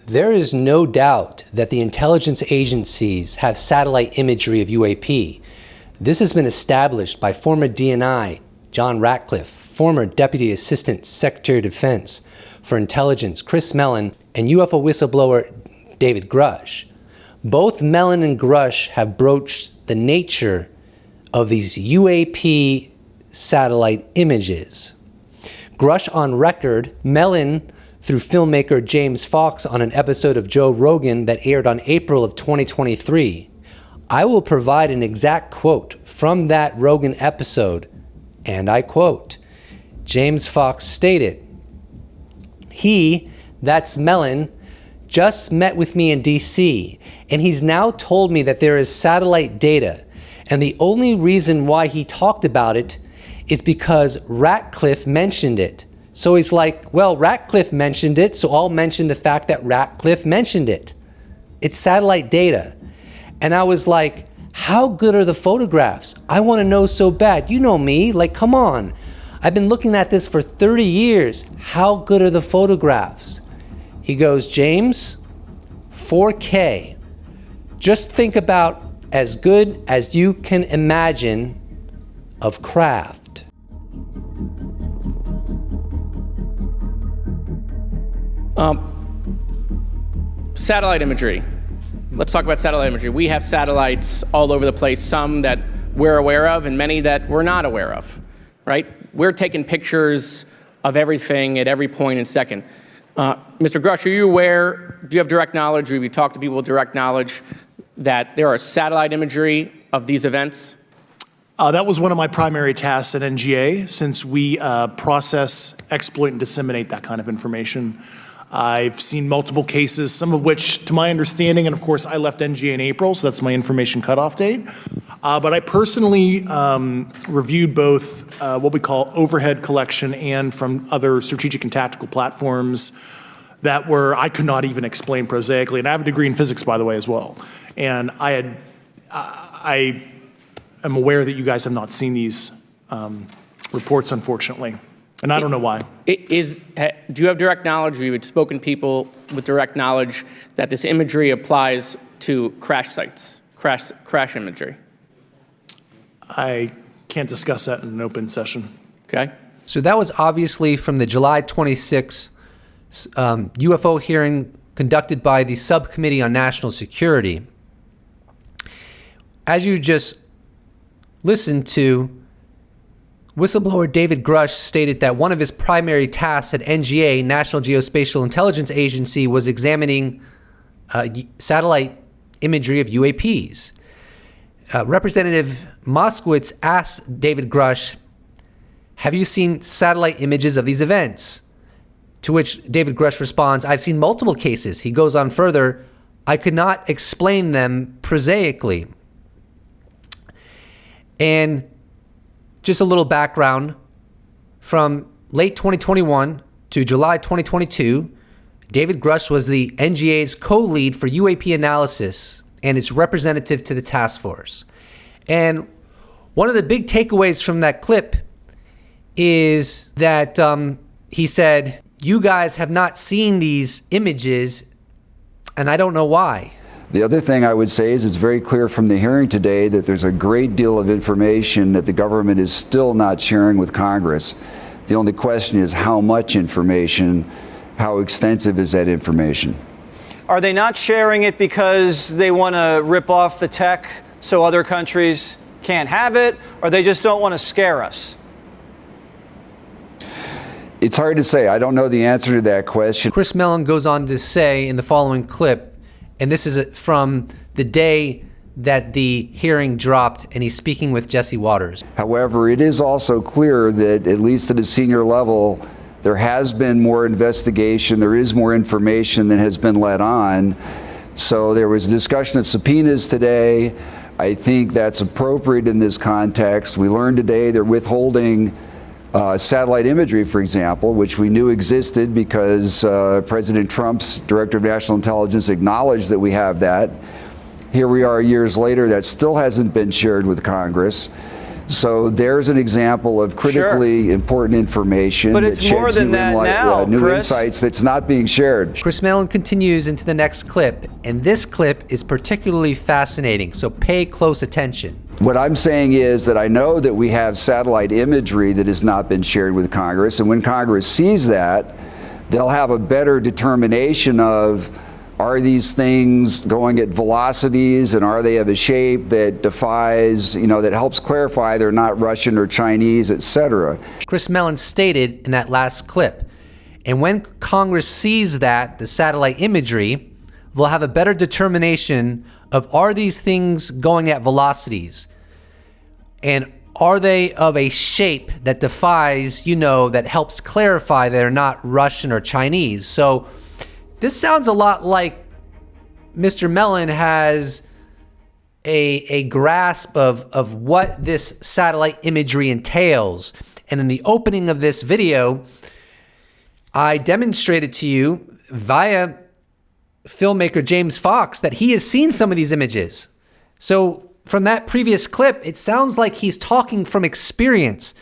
There is no doubt that the intelligence agencies have satellite imagery of UAP. This has been established by former DNI John Ratcliffe, former Deputy Assistant Secretary of Defense for Intelligence Chris Mellon, and UFO whistleblower David Grusch. Both Mellon and Grusch have broached the nature of these UAP satellite images. Grusch on record, Mellon through filmmaker James Fox on an episode of Joe Rogan that aired on April of 2023. I will provide an exact quote from that Rogan episode, and I quote, James Fox stated, "He, that's Mellon, just met with me in DC, and he's now told me that there is satellite data, and the only reason why he talked about it is because Ratcliffe mentioned it. So he's like, well, Ratcliffe mentioned it, so I'll mention the fact that Ratcliffe mentioned it. It's satellite data." And I was like, how good are the photographs? I want to know so bad. You know me, like, come on. I've been looking at this for 30 years. How good are the photographs? He goes, James, 4K. Just think about as good as you can imagine of craft. Satellite imagery. Let's talk about satellite imagery. We have satellites all over the place, some that we're aware of and many that we're not aware of, right? We're taking pictures of everything at every point and second. Mr. Grusch, are you aware, do you have direct knowledge, or have you talked to people with direct knowledge that there are satellite imagery of these events? That was one of my primary tasks at NGA, since we process, exploit, and disseminate that kind of information. I've seen multiple cases, some of which, to my understanding, and of course I left NGA in April, so that's my information cutoff date. But I personally reviewed both what we call overhead collection and from other strategic and tactical platforms that I could not even explain prosaically. And I have a degree in physics, by the way, as well. And I am aware that you guys have not seen these reports, unfortunately. And I don't know why. Do you have direct knowledge, or you've spoken to people with direct knowledge that this imagery applies to crash sites, crash imagery? I can't discuss that in an open session. Okay. So that was obviously from the July 26 UFO hearing conducted by the Subcommittee on National Security. As you just listened to, whistleblower David Grusch stated that one of his primary tasks at NGA, National Geospatial Intelligence Agency, was examining satellite imagery of UAPs. Representative Moskowitz asked David Grusch, have you seen satellite images of these events? To which David Grusch responds, I've seen multiple cases. He goes on further, I could not explain them prosaically. And just a little background, from late 2021 to July 2022, David Grusch was the NGA's co-lead for UAP analysis and its representative to the task force. And one of the big takeaways from that clip is that he said, you guys have not seen these images, and I don't know why. The other thing I would say is it's very clear from the hearing today that there's a great deal of information that the government is still not sharing with Congress. The only question is how much information, how extensive is that information? Are they not sharing it because they want to rip off the tech so other countries can't have it, or they just don't want to scare us? It's hard to say. I don't know the answer to that question. Chris Mellon goes on to say in the following clip, and this is from the day that the hearing dropped, and he's speaking with Jesse Waters. However, it is also clear that, at least at a senior level, there has been more investigation, there is more information than has been let on. So there was a discussion of subpoenas today. I think that's appropriate in this context. We learned today they're withholding satellite imagery, for example, which we knew existed because President Trump's Director of National Intelligence acknowledged that we have that. Here we are years later, that still hasn't been shared with Congress. So there's an example of critically important information But that it's more sheds than new that inlight- now, new Chris. insights that's not being shared. Chris Mellon continues into the next clip, and this clip is particularly fascinating, so pay close attention. What I'm saying is that I know that we have satellite imagery that has not been shared with Congress, and when Congress sees that, they'll have a better determination of, are these things going at velocities, and are they of a shape that defies, that helps clarify they're not Russian or Chinese, etc. Chris Mellon stated in that last clip, and when Congress sees that, the satellite imagery, they'll have a better determination of, are these things going at velocities, and are they of a shape that defies, that helps clarify they're not Russian or Chinese. So this sounds a lot like Mr. Mellon has a grasp of what this satellite imagery entails. And in the opening of this video, I demonstrated to you via filmmaker James Fox that he has seen some of these images. So from that previous clip, it sounds like he's talking from experience.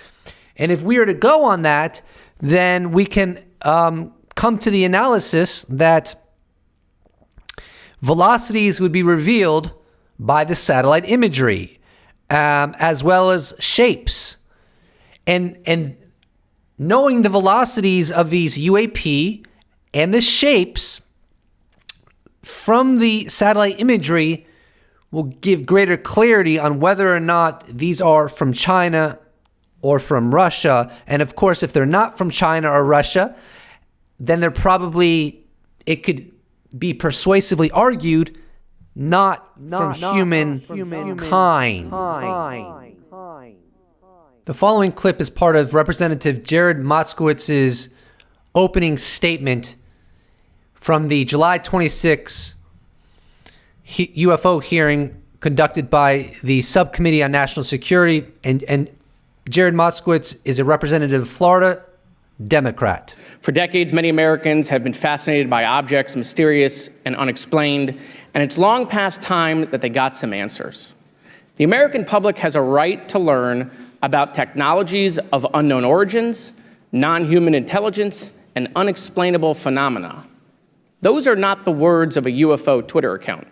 And if we are to go on that, then we can come to the analysis that velocities would be revealed by the satellite imagery, as well as shapes. And knowing the velocities of these UAP and the shapes from the satellite imagery will give greater clarity on whether or not these are from China or from Russia. And of course, if they're not from China or Russia, then they're probably, it could be persuasively argued, not from humankind. The following clip is part of Representative Jared Moskowitz's opening statement from the July 26 UFO hearing conducted by the Subcommittee on National Security, and Jared Moskowitz is a representative of Florida, Democrat. For decades, many Americans have been fascinated by objects mysterious and unexplained, and it's long past time that they got some answers. The American public has a right to learn about technologies of unknown origins, non-human intelligence, and unexplainable phenomena. Those are not the words of a UFO Twitter account,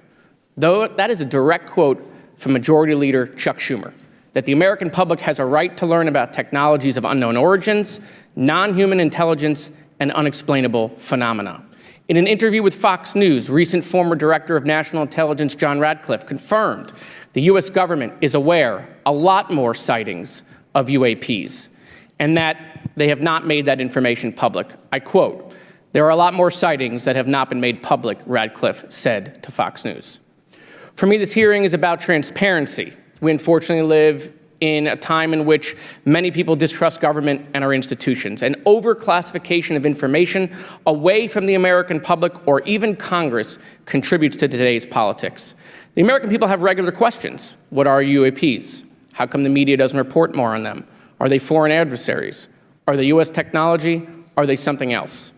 though that is a direct quote from Majority Leader Chuck Schumer, that the American public has a right to learn about technologies of unknown origins, non-human intelligence, and unexplainable phenomena. In an interview with Fox News, recent former Director of National Intelligence John Ratcliffe confirmed the U.S. government is aware a lot more sightings of UAPs, and that they have not made that information public. I quote, "There are a lot more sightings that have not been made public," Ratcliffe said to Fox News. For me, this hearing is about transparency. We unfortunately live in a time in which many people distrust government and our institutions. And overclassification of information away from the American public or even Congress contributes to today's politics. The American people have regular questions. What are UAPs? How come the media doesn't report more on them? Are they foreign adversaries? Are they U.S. technology? Are they something else?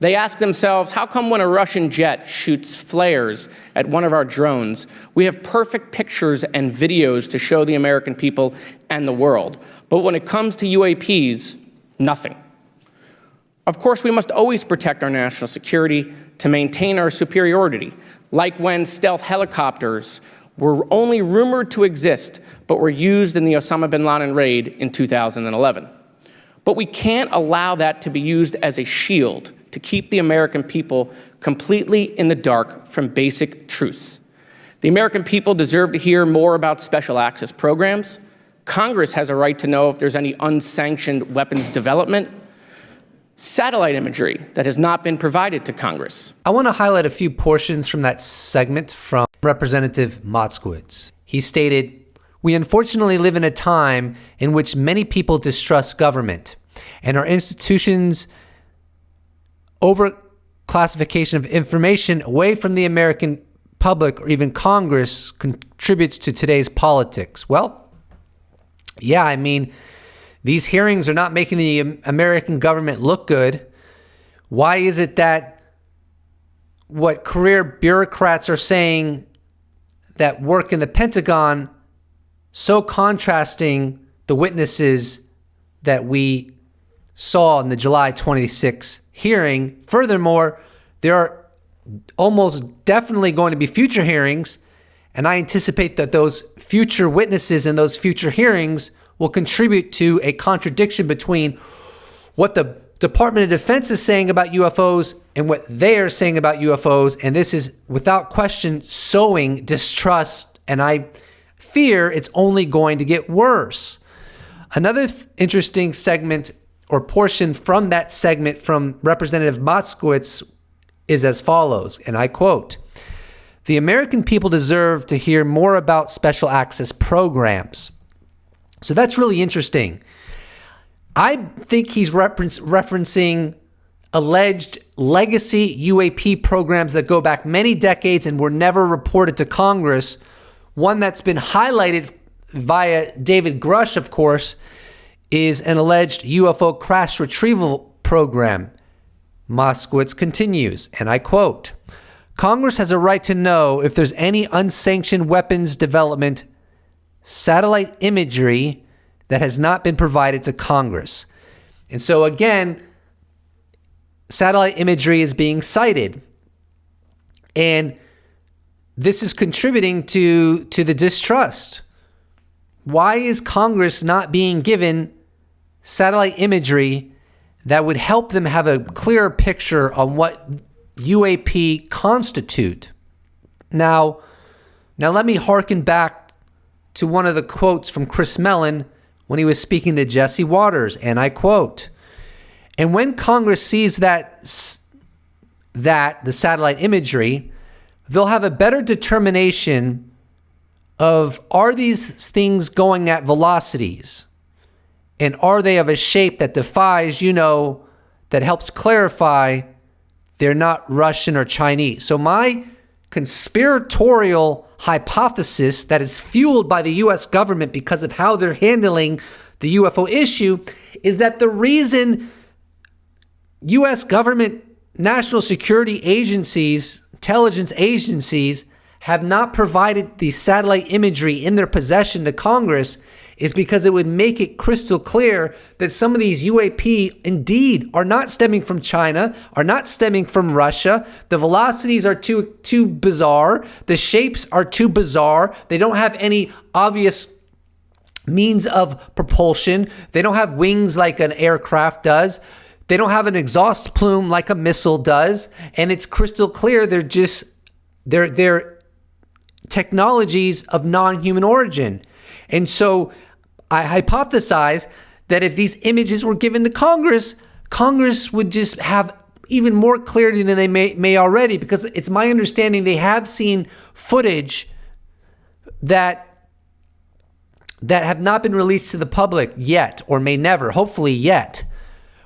They ask themselves, how come when a Russian jet shoots flares at one of our drones, we have perfect pictures and videos to show the American people and the world, but when it comes to UAPs, nothing? Of course, we must always protect our national security to maintain our superiority, like when stealth helicopters were only rumored to exist, but were used in the Osama bin Laden raid in 2011. But we can't allow that to be used as a shield to keep the American people completely in the dark from basic truths. The American people deserve to hear more about special access programs. Congress has a right to know if there's any unsanctioned weapons development. Satellite imagery that has not been provided to Congress. I want to highlight a few portions from that segment from Representative Moskowitz. He stated, "We unfortunately live in a time in which many people distrust government, and our institutions overclassification of information away from the American public or even Congress contributes to today's politics." Well, yeah, I mean, these hearings are not making the American government look good. Why is it that what career bureaucrats are saying that work in the Pentagon so contrasting the witnesses that we saw in the July 26th hearing. Furthermore, there are almost definitely going to be future hearings, and I anticipate that those future witnesses and those future hearings will contribute to a contradiction between what the Department of Defense is saying about UFOs and what they are saying about UFOs. And this is, without question, sowing distrust, and I fear it's only going to get worse. Another interesting segment or portion from that segment from Representative Moskowitz is as follows, and I quote, "The American people deserve to hear more about special access programs." So that's really interesting. I think he's referencing alleged legacy UAP programs that go back many decades and were never reported to Congress. One that's been highlighted via David Grusch, of course, is an alleged UFO crash retrieval program. Moskowitz continues, and I quote, "Congress has a right to know if there's any unsanctioned weapons development, satellite imagery that has not been provided to Congress." And so again, satellite imagery is being cited. And this is contributing to the distrust. Why is Congress not being given satellite imagery that would help them have a clearer picture on what UAP constitute? Now let me hearken back to one of the quotes from Chris Mellon when he was speaking to Jesse Waters, and I quote, "And when Congress sees that the satellite imagery, they'll have a better determination of, are these things going at velocities? And are they of a shape that defies, that helps clarify they're not Russian or Chinese?" So my conspiratorial hypothesis that is fueled by the U.S. government because of how they're handling the UFO issue is that the reason U.S. government, national security agencies, intelligence agencies have not provided the satellite imagery in their possession to Congress is because it would make it crystal clear that some of these UAP indeed are not stemming from China, are not stemming from Russia. The velocities are too bizarre. The shapes are too bizarre. They don't have any obvious means of propulsion. They don't have wings like an aircraft does. They don't have an exhaust plume like a missile does. And it's crystal clear they're technologies of non-human origin. And so I hypothesize that if these images were given to Congress, Congress would just have even more clarity than they may already, because it's my understanding they have seen footage that have not been released to the public yet, or may never, hopefully yet.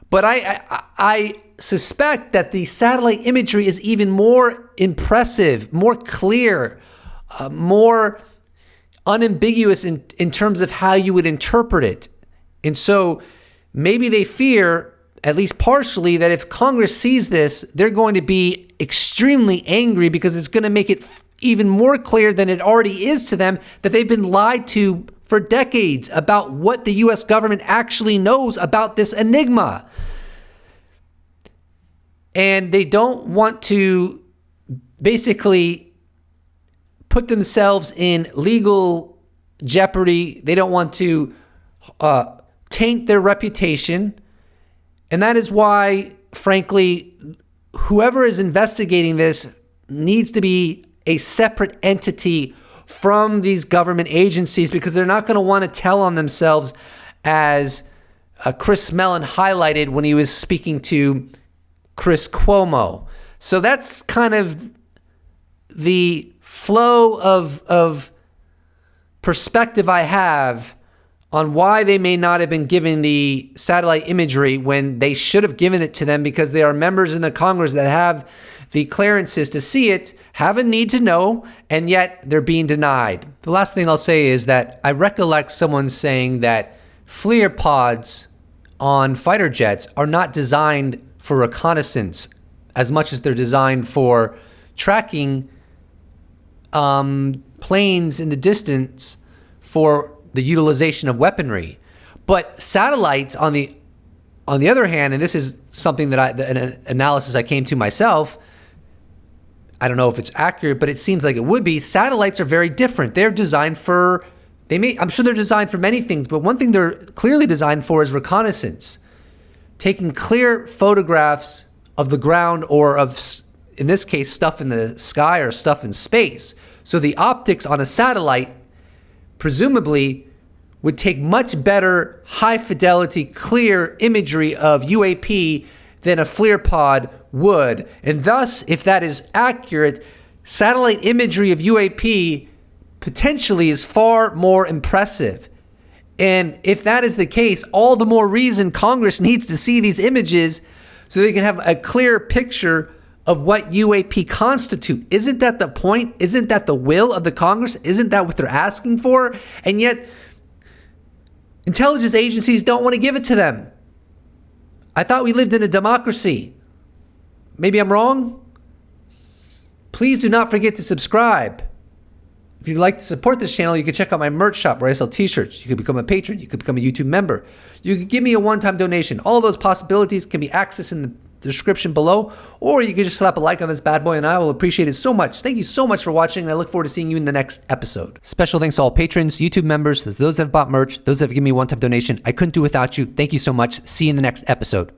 But I suspect that the satellite imagery is even more impressive, more clear, more unambiguous in terms of how you would interpret it. And so maybe they fear, at least partially, that if Congress sees this, they're going to be extremely angry because it's going to make it even more clear than it already is to them that they've been lied to for decades about what the U.S. government actually knows about this enigma. And they don't want to basically put themselves in legal jeopardy. They don't want to taint their reputation. And that is why, frankly, whoever is investigating this needs to be a separate entity from these government agencies, because they're not going to want to tell on themselves, as Chris Mellon highlighted when he was speaking to Chris Cuomo. So that's kind of the flow of perspective I have on why they may not have been given the satellite imagery when they should have given it to them, because they are members in the Congress that have the clearances to see it, have a need to know, and yet they're being denied. The last thing I'll say is that I recollect someone saying that FLIR pods on fighter jets are not designed for reconnaissance as much as they're designed for tracking planes in the distance for the utilization of weaponry. But satellites, on the other hand, and this is something that an analysis I came to myself, I don't know if it's accurate, but it seems like it would be. Satellites are very different. They're designed for, I'm sure they're designed for many things, but one thing they're clearly designed for is reconnaissance. Taking clear photographs of the ground or of, in this case, stuff in the sky or stuff in space. So the optics on a satellite presumably would take much better, high fidelity, clear imagery of UAP than a FLIR pod would. And thus, if that is accurate, satellite imagery of UAP potentially is far more impressive. And if that is the case, all the more reason Congress needs to see these images so they can have a clear picture of what UAP constitute. Isn't that the point? Isn't that the will of the Congress? Isn't that what they're asking for? And yet, intelligence agencies don't want to give it to them. I thought we lived in a democracy. Maybe I'm wrong? Please do not forget to subscribe. If you'd like to support this channel, you can check out my merch shop where I sell t-shirts. You could become a patron. You could become a YouTube member. You could give me a one-time donation. All of those possibilities can be accessed in the description below, or you can just slap a like on this bad boy and I will appreciate it so much. Thank you so much for watching, and I look forward to seeing you in the next episode. Special thanks to all patrons, YouTube members, those that have bought merch, those that have given me a one-time donation. I couldn't do without you. Thank you so much. See you in the next episode.